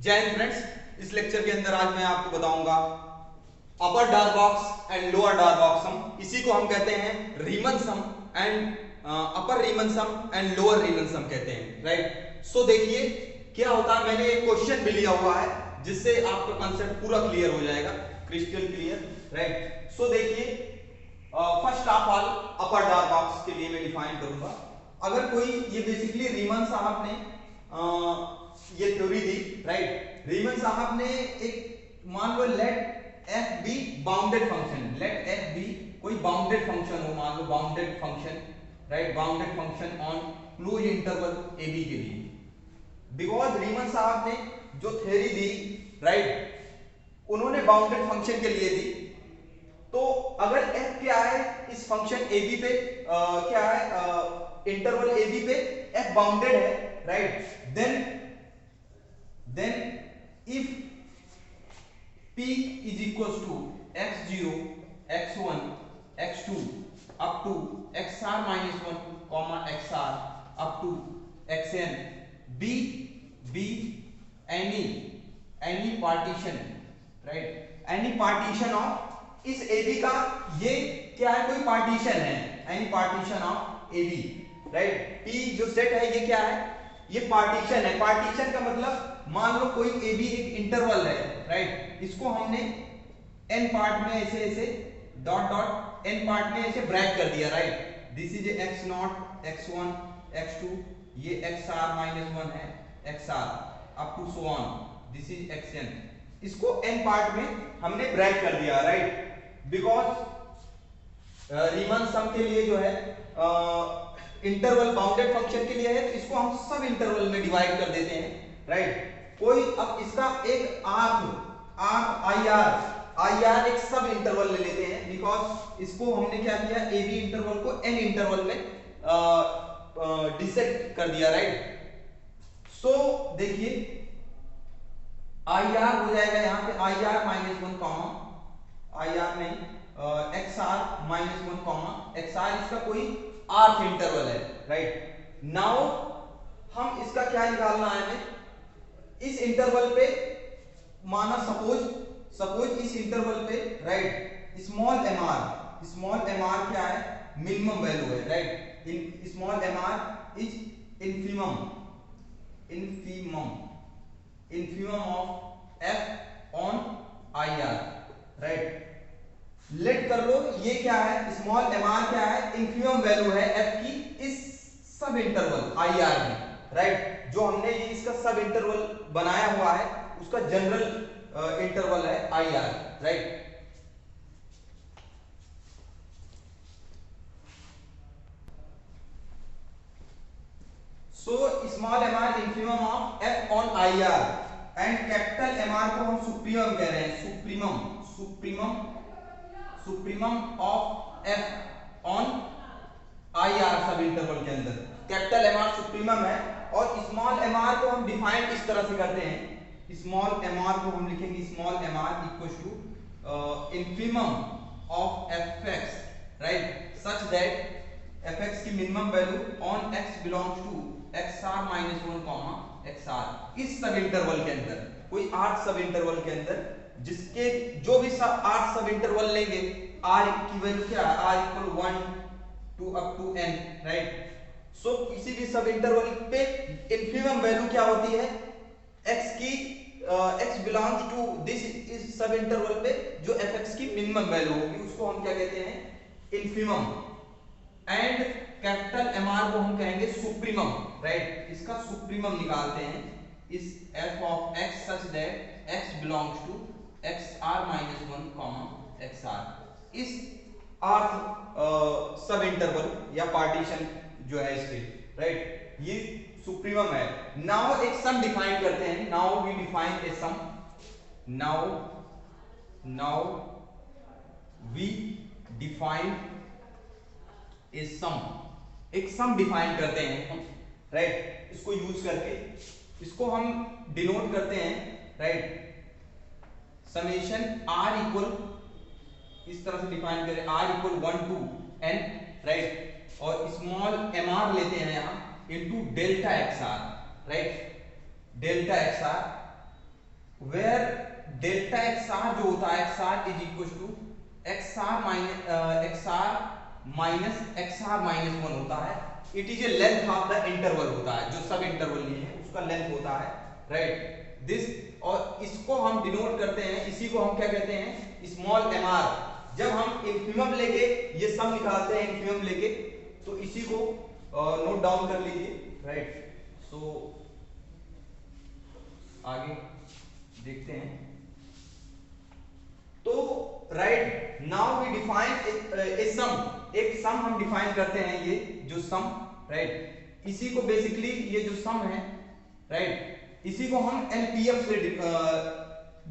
जय हिंद फ्रेंड्स, इस लेक्चर के अंदर आज मैं आपको बताऊंगा upper Darboux and lower Darboux sum. इसी को हम कहते हैं Riemann sum and upper Riemann sum and lower Riemann sum कहते हैं, राइट। सो देखिए क्या होता है, मैंने एक क्वेश्चन भी लिया हुआ है जिससे आपका कंसेप्ट पूरा क्लियर हो जाएगा, क्रिस्टल क्लियर, राइट। सो देखिए first of all upper Darboux के लिए मैं डिफाइन करूंगा। अगर कोई ये बेसिकली रीमन साहब ने ये थ्योरी दी, राइट। रीमन साहब ने एक मान लो let f be bounded function, let f be कोई बाउंडेड फंक्शन हो, मान लो bounded function, right, bounded function on close interval a b के लिए। बिकॉज रीमन साहब ने जो थ्योरी दी, राइट, उन्होंने बाउंडेड फंक्शन के लिए दी। तो अगर f क्या है इस फंक्शन ए बी पे, क्या है इंटरवल ए बी पे f बाउंडेड है, right, then if p is equals to x0 x1 x2 up to xr minus 1 comma xr up to xn be any partition, right, any partition of इस AB का, ये क्या है, कोई partition है, any partition of AB, right. P जो set है ये क्या है, ये पार्टीशन है। पार्टीशन का मतलब मान लो कोई AB एक इंटरवल है, राइट, इसको हमने n पार्ट में ऐसे ऐसे डॉट डॉट n पार्ट में ऐसे ब्रेक कर दिया, right. This is x0 x1 x2, ये xr माइनस 1 है, xr up to so on, this is xn। इसको n पार्ट में हमने ब्रेक कर दिया, राइट। बिकॉज रीमन सम के लिए जो है इंटरवल बाउंडेड फंक्शन के लिए है, तो इसको हम सब इंटरवल में डिवाइड कर देते हैं, राइट। कोई अब इसका एक आर्क आई आर एक सब इंटरवल ले लेते हैं, बिकॉज इसको हमने क्या किया, ए बी इंटरवल को एन इंटरवल में डिसेक्ट कर दिया, राइट। सो देखिए आई आर हो जाएगा यहाँ पे I r minus 1 comma I r में x are minus 1 comma x r, इसका कोई आर्क इंटरवल है, राइट। नाउ हम इसका क्या निकालना है, हमें इस इंटरवल पे माना सपोज इस इंटरवल पे, राइट, स्मॉल एम आर क्या है, मिनिमम वैल्यू है, right. In small M R is infimum of f on ir, right. Let कर लो ये क्या है, स्मॉल mr क्या है, infimum वैल्यू है f की इस सब इंटरवल ir में, राइट। जो हमने ये इसका सब इंटरवल बनाया हुआ है उसका जनरल इंटरवल है ir, right. So small M r infimum of f on I r and capital M r को हम सुप्रीमम कह रहे हैं, supremum of f on I r sub interval के अंदर। कैपिटल एम आर सुप्रीमम है और स्मॉल एम आर को हम डिफाइन इस तरह से करते हैं, स्मॉल एम आर को हम लिखेंगे small M r equal to infimum of f x, right, such that f x की minimum value on x belongs to xr minus 1 comma xr। इस सब इंटरवल के अंदर कोई 8 सब इंटरवल के अंदर जिसके जो भी सब 8 सब इंटरवल लेंगे, r की वैल्यू क्या है, r equal 1 to up to n, right. So किसी भी सब इंटरवल पे इंफिमम वैल्यू क्या होती है, x की x बिलोंग्स टू दिस इस सब इंटरवल पे जो fx की मिनिमम वैल्यू होगी उसको हम क्या कहते हैं, इंफिमम। एंड कैपिटल एम आर को हम कहेंगे सुप्रीमम, राइट। इसका सुप्रीमम निकालते हैं इस f of x such that x belongs to xr minus 1 comma xr। इस आर्थ सब इंटरवल या पार्टीशन जो है इसके, राइट, ये सुप्रीमम है। नाउ एक सम डिफाइन करते हैं, now we define a sum, now we define a sum, एक सम डिफाइन करते हैं हम, राइट। इसको यूज करके इसको हम डिनोट करते हैं, राइट, समेशन r इक्वल, इस तरह से डिफाइन करें, r equal 1 to n, right, और स्मॉल mr लेते हैं यहां into delta xr, right, delta xr where delta X R जो होता है X R is equal to X are minus X are minus one होता है। It is a length of the interval होता है, जो सब इंटरवल लिए है उसका लेंथ होता है, राइट दिस। और इसको हम डिनोट करते हैं, इसी को हम क्या कहते हैं, स्मॉल एम आर। जब हम इन्फिमम लेके ये सब निकालते हैं इन्फिमम लेके, तो इसी को नोट डाउन कर लीजिए, राइट। सो आगे देखते हैं। तो right now we define a sum, एक सम हम डिफाइन करते हैं, ये जो सम, राइट इसी को बेसिकली ये जो सम है, राइट इसी को हम एलपीएफ से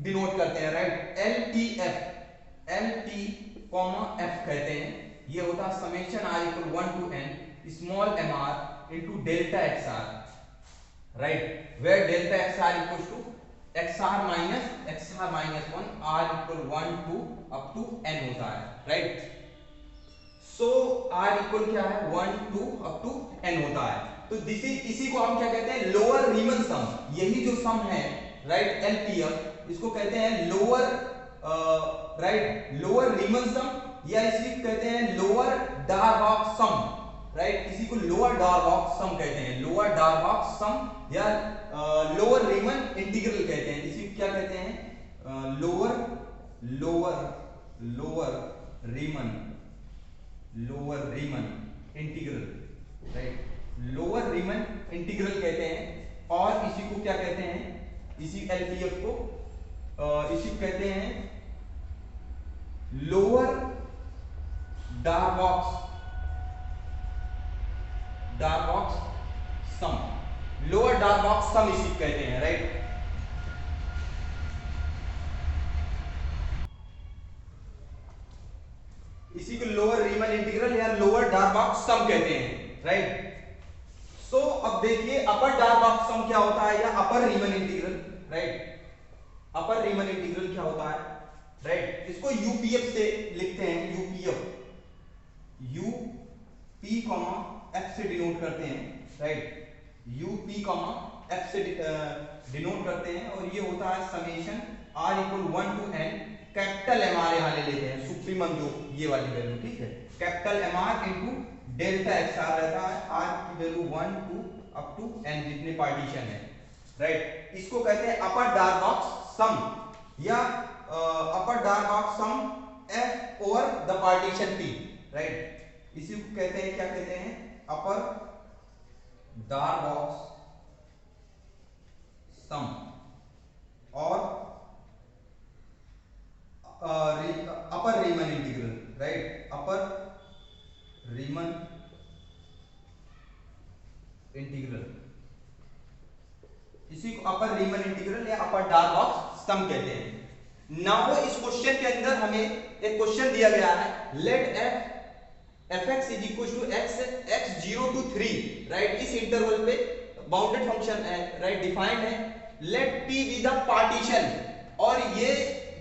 डिनोट करते हैं, right LPF, LP comma F कहते हैं। ये होता है summation R equal 1 to n small M R into delta X R, right where delta X R equal to X are minus 1 R equal 1 to up to n होता है, right. So are equal क्या है 1 to up to n होता है। तो this is, इसी को हम क्या कहते हैं, लोअर रीमन सम। यही जो सम है, राइट एलपीएफ, इसको कहते हैं लोअर, राइट लोअर रीमन सम, या इसी कहते हैं लोअर डार्बॉक्स सम, राइट इसी को लोअर डार्बॉक्स सम कहते हैं, लोअर डार्बॉक्स सम या लोअर रीमन इंटीग्रल कहते हैं। इसी क्या कहते हैं, lower Riemann integral, right lower Riemann integral कहते हैं। और इसी को क्या कहते हैं, इसी एलपीएफ को इसी को कहते हैं लोअर डार्बॉक्स सम, लोअर डार्बॉक्स सम इसी को कहते हैं, राइट। इसी को लोअर रीमन इंटीग्रल या लोअर डार्बॉक्स सम कहते हैं, राइट। सो अब देखिए अपर डार्बॉक्स सम क्या होता है, या upper Riemann integral, right upper Riemann integral क्या होता है, राइट इसको यूपीएफ से लिखते हैं, यूपीएफ, यूपी कॉमा एफ से डिनोट करते हैं, राइट यूपी कॉमा एफ से डिनोट करते हैं। और ये होता है summation R equal 1 to n, capital M R यहां ले लेते हैं, सुप्रीमम जो ये वाली वैल्यू, ठीक है capital M R into delta X R रहता है, आर की value 1 to up to n जितने पार्टीशन है, राइट इसको कहते हैं अपर डार्बॉक्स सम, या upper Darboux sum f over the partition p, right इसी को कहते हैं, क्या कहते हैं, अपर डार्बॉक्स सम और अपर Riemann integral, right upper Riemann integral, इसी को अपर रीमन इंटीग्रल या अपर डार्बॉक्स सम कहते हैं। नाउ इस क्वेश्चन के अंदर हमें एक क्वेश्चन दिया गया है, let fx is equal to x 0 to 3, right इस इंटरवल पे बाउंडेड फंक्शन है, राइट डिफाइंड है, let p be the partition, और ये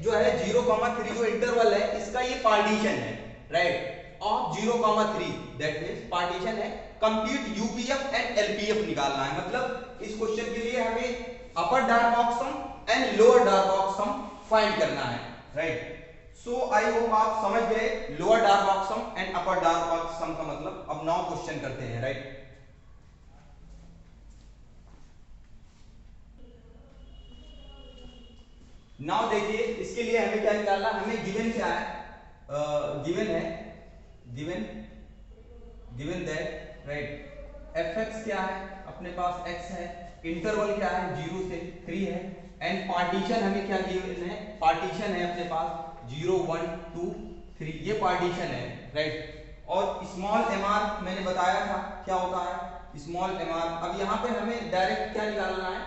जो है 0,3 जो इंटरवल है इसका ये पार्टीशन है, right of 0,3, that means partition है। कंप्यूट यूपीएफ एंड एलपीएफ निकालना है, मतलब इस क्वेश्चन के लिए हमें अपर Darboux some and lower Darboux sum find करना है, राइट। सो आई होप आप समझ गए lower Darboux some and upper Darboux सम का मतलब। अब नाउ क्वेश्चन करते हैं, राइट नाउ देखिए इसके लिए हमें क्या निकालना, हमें गिवन क्या है, गिवन है, गिवन दैट, राइट fx क्या है, अपने पास x है, इंटरवल क्या है 0 से 3 है, एंड पार्टीशन हमें क्या गिवन है, पार्टीशन है अपने पास 0 1 2 3, ये पार्टीशन है, राइट। और स्मॉल एम आर मैंने बताया था क्या होता है स्मॉल एम आर। अब यहाँ पे हमें डायरेक्ट क्या निकालना है,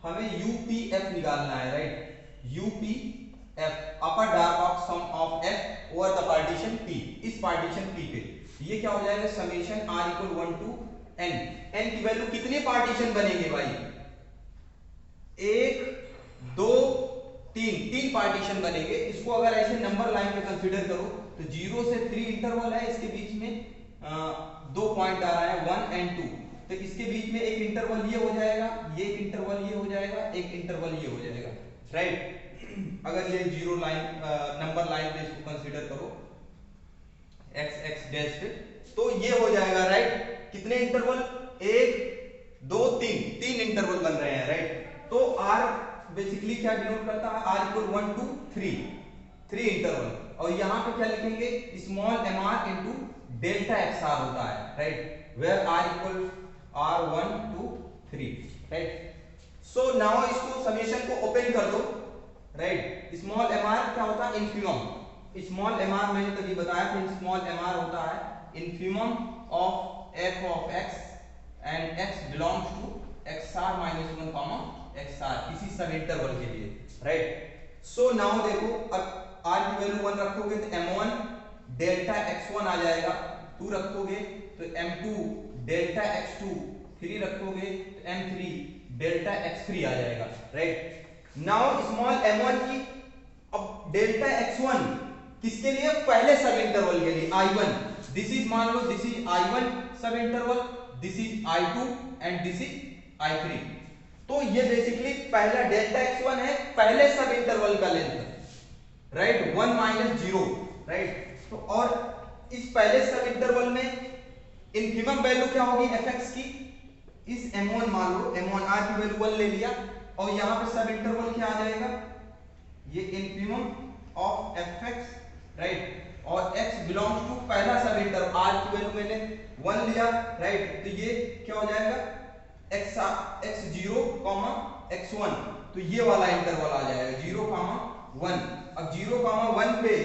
हमें यूपीएफ निकालना है, right UPF upper Darboux sum of f over the partition p, इस पार्टीशन p पे ये क्या हो जाएगा, summation r equal 1 to n, n की वैल्यू कितने पार्टीशन बनेंगे भाई, 1 2 3 पार्टीशन बनेंगे। इसको अगर ऐसे नंबर लाइन में कंसीडर करो तो 0 से 3 इंटरवल है, इसके बीच में 2 पॉइंट आ रहा है 1 एंड 2, तो इसके बीच में एक इंटरवल ये हो जाएगा, ये एक इंटरवल ये हो जाएगा, एक इंटरवल ये हो जाएगा, राइट। अगर ये जीरो लाइन नंबर लाइन पे इसको कंसीडर करो एक्स एक्स डैश पे, तो ये हो जाएगा राइट। कितने इंटरवल, एक दो तीन, तीन इंटरवल बन रहे हैं राइट। तो आर बेसिकली क्या डिनोट करता है, आर इक्वल 1 2 3, थ्री इंटरवल। और यहाँ पे क्या लिखेंगे, small M R into delta X R होता है right, where R equal R 1 2 3 right. So now इसको समेशन को ओपन कर दो राइट। स्मॉल एम आर क्या होता है, इन्फिमम। स्मॉल एम आर मैंने तभी बताया था, स्मॉल एम आर होता है infimum of F of X and X belongs to X are minus 1 comma x R, किसी सब इंटरवल के लिए राइट। सो नाउ देखो, अब आर की वैल्यू 1 रखोगे तो m1 डेल्टा x1 आ जाएगा, 2 रखोगे तो m2 डेल्टा x2, 3 रखोगे तो m3 डेल्टा x3 आ जाएगा राइट। नाउ स्मॉल m1 की, अब डेल्टा x1 किसके लिए, पहले सब इंटरवल के लिए I1, दिस इज मान लो दिस इज I1 सब interval, this is I2 and this is I3। तो ये बेसिकली पहला डेल्टा x1 है पहले सब इंटरवल का लेंथ राइट, 1 माइनस 0 राइट। तो और इस पहले सब इंटरवल में इन्फिमम वैल्यू क्या होगी fx की, इस m1 मान लो m1 r की वैल्यू 1 ले लिया, और यहाँ पे सब इंटरवल क्या आ जाएगा, ये इन्फिमम ऑफ fx राइट, और x बिलोंग्स टू पहला सब इंटरवल, r की वैल्यू मैंने 1 लिया राइट। तो ये क्या हो जाएगा x0 x1, तो ये वाला इंटरवल आ जाएगा 0 1। अब 0 1 पे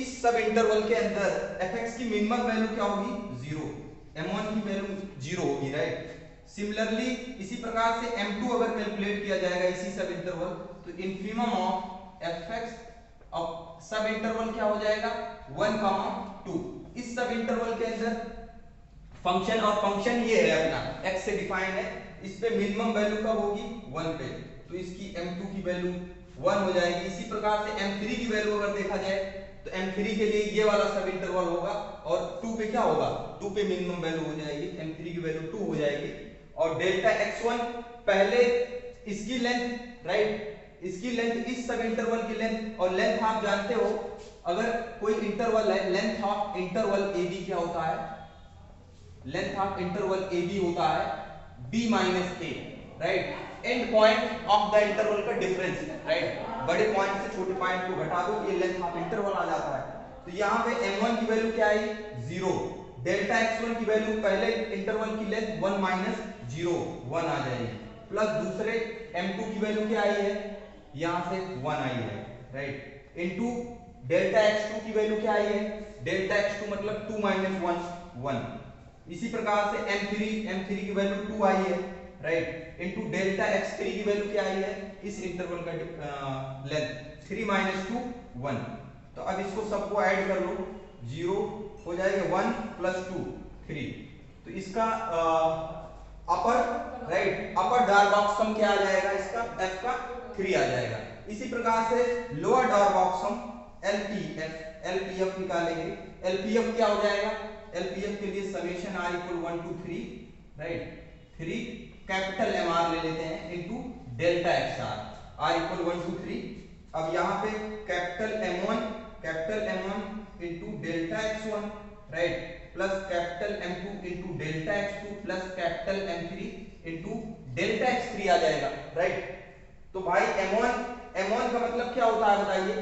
इस सब इंटरवल के अंदर fx की मिनिमम वैल्यू क्या होगी, 0, m1 की वैल्यू 0 होगी राइट। सिमिलरली इसी प्रकार से m2 अगर कैलकुलेट किया जाएगा इसी सब इंटरवल, तो इन्फिमम ऑफ fx अब सब इंटरवल क्या हो जाएगा 1 2। इस सब इंटरवल के अंदर फंक्शन, और फंक्शन ये है अपना x से डिफाइन है, इस पे मिनिमम वैल्यू कब होगी 1 पे, तो इसकी m2 की वैल्यू 1 हो जाएगी। इसी प्रकार से m3 की वैल्यू अगर देखा जाए तो m3 के लिए ये वाला सब इंटरवल होगा, और 2 पे क्या होगा, 2 पे मिनिमम वैल्यू हो जाएगी, m3 की वैल्यू 2 हो जाएगी। और डेल्टा x1 पहले इसकी लेंथ राइट, इसकी लेंथ इस सब इंटरवल की लेंथ, और लेंथ आप जानते हो अगर कोई इंटरवल है, लेंथ ऑफ इंटरवल AB क्या होता है, लेंथ ऑफ इंटरवल AB होता है b minus a right, and point of the interval का डिफरेंस राइट, बड़े पॉइंट से छोटे पॉइंट को घटा दो ये लेंथ ऑफ इंटरवल आ जाता है। तो यहाँ पे m1 की वैल्यू क्या आई 0, डेल्टा x1 की वैल्यू पहले इंटरवल की लेंथ 1 माइनस 0 1 आ जाएगी, प्लस दूसरे m2 की वैल्यू क्या आई है, यहाँ से 1 आई है राइट, इनटू डेल्टा x2 की वैल्यू क्या आई है, डेल्टा x2 मतलब 2 माइनस 1 1। इसी प्रकार से m3 की वैल्यू 2 आई है राइट, इनटू डेल्टा x3 की वैल्यू क्या आई है, इस इंटरवल का लेंथ 3 माइनस 2 1। तो अब इसको सबको ऐड कर लो, 0 हो जाएगा 1 प्लस 2 3। तो इसका अपर राइट, अपर डॉर बॉक्स सम क्या आ जाएगा, इसका f का 3 आ जाएगा। इसी प्रकार से लोअर डॉर बॉक्स सम LPF निकालेंगे, LPF क्या हो जाएगा, LPF के लिए summation r equal 1 2 3 right, 3 capital MR ले लेते हैं into delta XR, r equal 1 2 3। अब यहाँ पे capital M1 into delta x1 right, plus capital M2 into delta x2 plus capital M3 into delta x3 आ जाएगा राइट। तो भाई M1 का मतलब क्या होता है बताइए,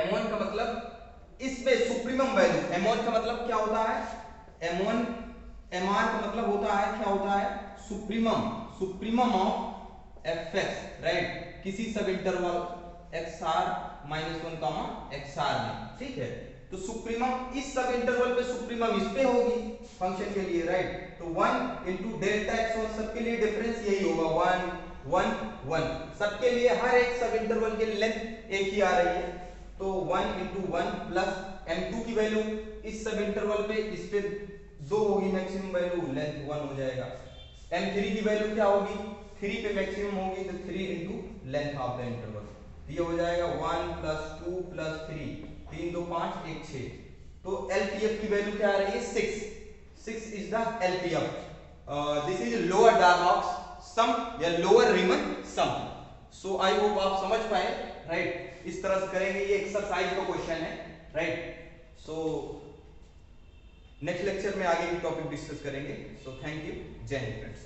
M1 का मतलब इसमें सुप्रीमम वैल्यू, M1 का मतलब क्या होता है, M1 MR का मतलब होता है क्या होता है, सुप्रीमम ऑफ fx राइट, किसी सब इंटरवल xr माइनस 1 xr में, ठीक है। तो सुप्रीमम इस सब इंटरवल पे सुप्रीमम इस पे होगी फंक्शन के लिए राइट। तो 1 इनटू डेल्टा x1 सबके लिए डिफरेंस यही होगा 1 1 1, सबके लिए हर एक सब इंटरवल के लिए लेंथ एक ही आ रही है। तो 1 इनटू 1 प्लस m2 की वैल्यू इस सब इंटरवल पे इस पे 2 होगी मैक्सिमम वैल्यू, लेंथ 1 हो जाएगा। m3 की वैल्यू क्या होगी, 3 पे मैक्सिमम होगी, तो 3 into length of the interval, ये हो जाएगा 1 प्लस 2 प्लस 3, 3 2 5 1 6। तो LPF की वैल्यू क्या आ रही है 6 is the LPF। This is lower Darboux sum या lower Riemann some. So I hope आप समझ पाए, राइट। इस तरह से करेंगे, ये एक्सरसाइज का क्वेश्चन है, राइट। सो नेक्स्ट लेक्चर में आगे भी टॉपिक डिस्कस करेंगे। सो थैंक यू, जय हिंद फ्रेंड्स।